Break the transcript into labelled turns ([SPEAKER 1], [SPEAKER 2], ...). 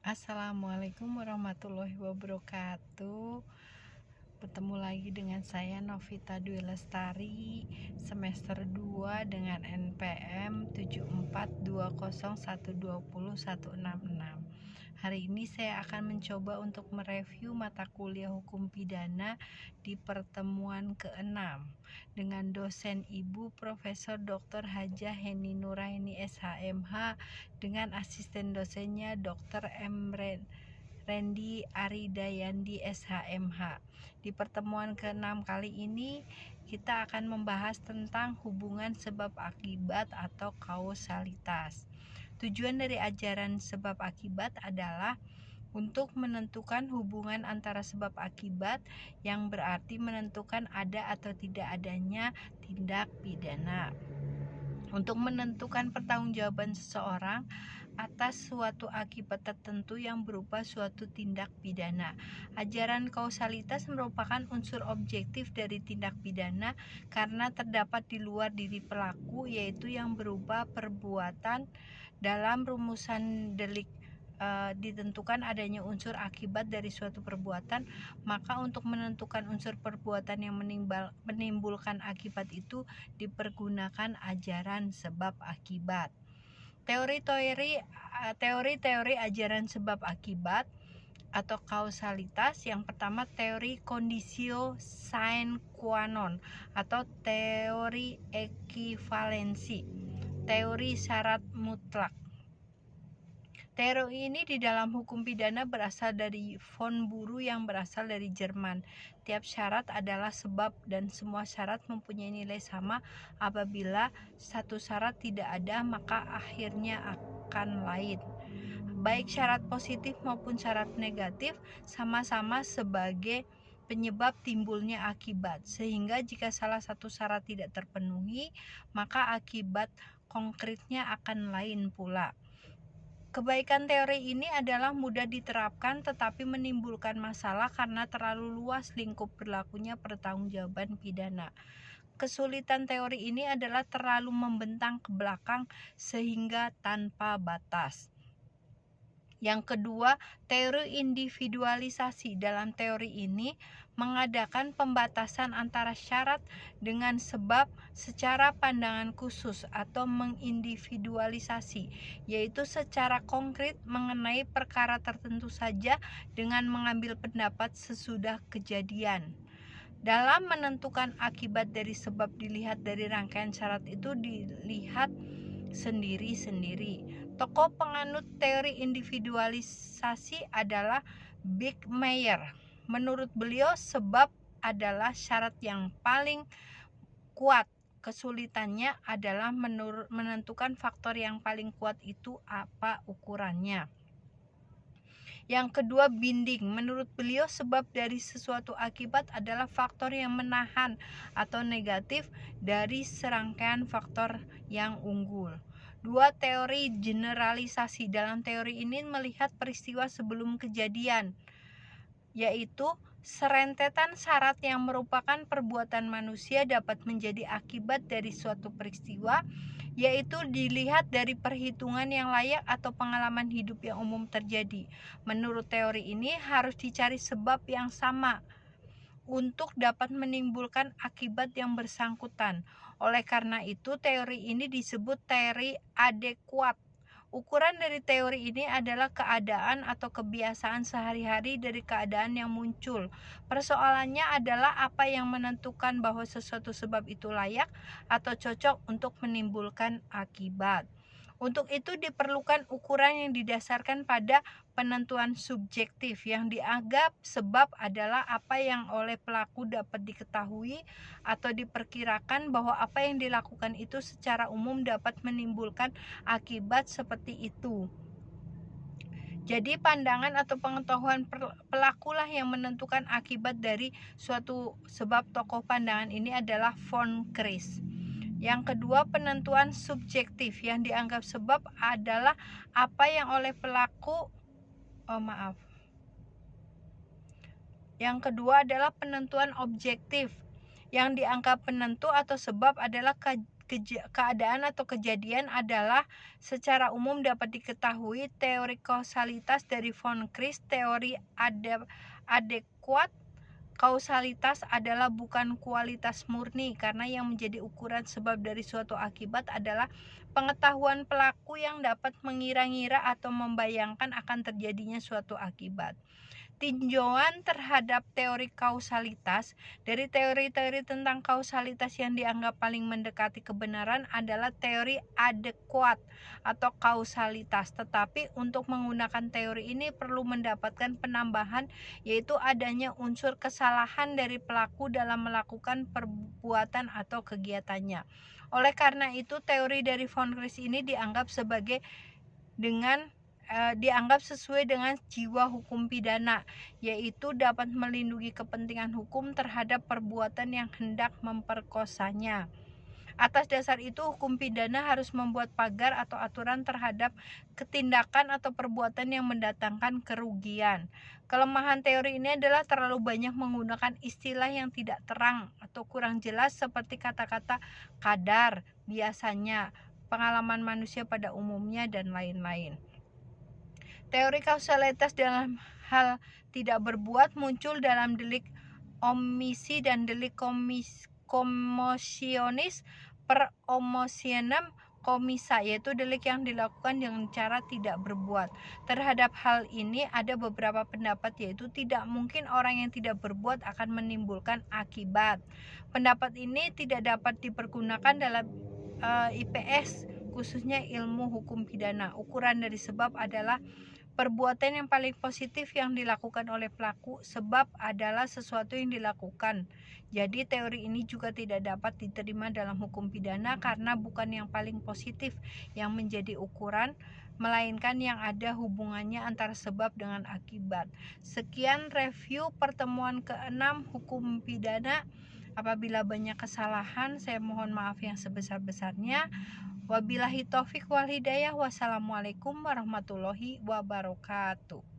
[SPEAKER 1] Assalamualaikum warahmatullahi wabarakatuh. Bertemu lagi dengan saya Novita Dwi Lestari, semester 2 dengan NPM 7420120166. Hari ini saya akan mencoba untuk mereview mata kuliah hukum pidana di pertemuan ke-6 dengan dosen Ibu Profesor Dr. Hajah Heni Nuraini SHMH dengan asisten dosennya Dr. M. Randy Aridayandi SHMH. Di pertemuan ke-6 kali ini kita akan membahas tentang hubungan sebab akibat atau kausalitas. Tujuan dari ajaran sebab akibat adalah untuk menentukan hubungan antara sebab akibat, yang berarti menentukan ada atau tidak adanya tindak pidana. Untuk menentukan pertanggungjawaban seseorang atas suatu akibat tertentu yang berupa suatu tindak pidana. Ajaran kausalitas merupakan unsur objektif dari tindak pidana karena terdapat di luar diri pelaku, yaitu yang berupa perbuatan. Dalam rumusan delik ditentukan adanya unsur akibat dari suatu perbuatan, maka untuk menentukan unsur perbuatan yang menimbulkan akibat itu dipergunakan ajaran sebab akibat. Teori-teori ajaran sebab akibat atau kausalitas. Yang pertama, teori conditio sine qua non atau teori ekivalensi, teori syarat mutlak. Teori ini di dalam hukum pidana berasal dari von Buru yang berasal dari Jerman. Tiap syarat adalah sebab dan semua syarat mempunyai nilai sama. Apabila satu syarat tidak ada, maka akhirnya akan lain. Baik syarat positif maupun syarat negatif sama-sama sebagai penyebab timbulnya akibat, sehingga jika salah satu syarat tidak terpenuhi, maka akibat konkretnya akan lain pula. Kebaikan teori ini adalah mudah diterapkan tetapi menimbulkan masalah karena terlalu luas lingkup berlakunya pertanggungjawaban pidana. Kesulitan teori ini adalah terlalu membentang ke belakang sehingga tanpa batas. Yang kedua, teori individualisasi. Dalam teori ini mengadakan pembatasan antara syarat dengan sebab secara pandangan khusus atau mengindividualisasi, yaitu secara konkret mengenai perkara tertentu saja dengan mengambil pendapat sesudah kejadian. Dalam menentukan akibat dari sebab dilihat dari rangkaian syarat itu dilihat sendiri-sendiri. Tokoh penganut teori individualisasi adalah Bickmeyer. Menurut beliau, sebab adalah syarat yang paling kuat. Kesulitannya adalah menentukan faktor yang paling kuat itu apa ukurannya. Yang kedua, binding. Menurut beliau, sebab dari sesuatu akibat adalah faktor yang menahan atau negatif dari serangkaian faktor yang unggul. Dua, teori generalisasi. Dalam teori ini melihat peristiwa sebelum kejadian, yaitu serentetan syarat yang merupakan perbuatan manusia dapat menjadi akibat dari suatu peristiwa, yaitu dilihat dari perhitungan yang layak atau pengalaman hidup yang umum terjadi. Menurut teori ini harus dicari sebab yang sama untuk dapat menimbulkan akibat yang bersangkutan. Oleh karena itu, teori ini disebut teori adekuat. Ukuran dari teori ini adalah keadaan atau kebiasaan sehari-hari dari keadaan yang muncul. Persoalannya adalah apa yang menentukan bahwa sesuatu sebab itu layak atau cocok untuk menimbulkan akibat. Untuk itu diperlukan ukuran yang didasarkan pada penentuan subjektif. Yang dianggap sebab adalah apa yang oleh pelaku dapat diketahui atau diperkirakan bahwa apa yang dilakukan itu secara umum dapat menimbulkan akibat seperti itu. Jadi pandangan atau pengetahuan pelakulah yang menentukan akibat dari suatu sebab. Tokoh pandangan ini adalah von Kris. Yang kedua, penentuan subjektif. Yang dianggap sebab adalah apa yang oleh pelaku Yang kedua adalah penentuan objektif. Yang dianggap penentu atau sebab adalah keadaan atau kejadian adalah secara umum dapat diketahui. Teori kausalitas dari von Christ, teori adekuat kausalitas adalah bukan kualitas murni, karena yang menjadi ukuran sebab dari suatu akibat adalah pengetahuan pelaku yang dapat mengira-ngira atau membayangkan akan terjadinya suatu akibat. Tinjauan terhadap teori kausalitas. Dari teori-teori tentang kausalitas yang dianggap paling mendekati kebenaran adalah teori adekuat atau kausalitas. Tetapi untuk menggunakan teori ini perlu mendapatkan penambahan, yaitu adanya unsur kesalahan dari pelaku dalam melakukan perbuatan atau kegiatannya. Oleh karena itu, teori dari von Christ ini dianggap sesuai dengan jiwa hukum pidana, yaitu dapat melindungi kepentingan hukum terhadap perbuatan yang hendak memperkosanya. Atas dasar itu, hukum pidana harus membuat pagar atau aturan terhadap ketindakan atau perbuatan yang mendatangkan kerugian. Kelemahan teori ini adalah terlalu banyak menggunakan istilah yang tidak terang atau kurang jelas seperti kata-kata kadar, biasanya, pengalaman manusia pada umumnya, dan lain-lain. Teori kausalitas dalam hal tidak berbuat muncul dalam delik omisi dan delik commotionis per omissionem commissa, yaitu delik yang dilakukan dengan cara tidak berbuat. Terhadap hal ini ada beberapa pendapat, yaitu tidak mungkin orang yang tidak berbuat akan menimbulkan akibat. Pendapat ini tidak dapat dipergunakan dalam IPS, khususnya ilmu hukum pidana. Ukuran dari sebab adalah perbuatan yang paling positif yang dilakukan oleh pelaku, sebab adalah sesuatu yang dilakukan. Jadi teori ini juga tidak dapat diterima dalam hukum pidana karena bukan yang paling positif yang menjadi ukuran, melainkan yang ada hubungannya antara sebab dengan akibat. Sekian review pertemuan ke-6 hukum pidana. Apabila banyak kesalahan, saya mohon maaf yang sebesar-besarnya. Wabillahi taufik wal hidayah. Wassalamualaikum warahmatullahi wabarakatuh.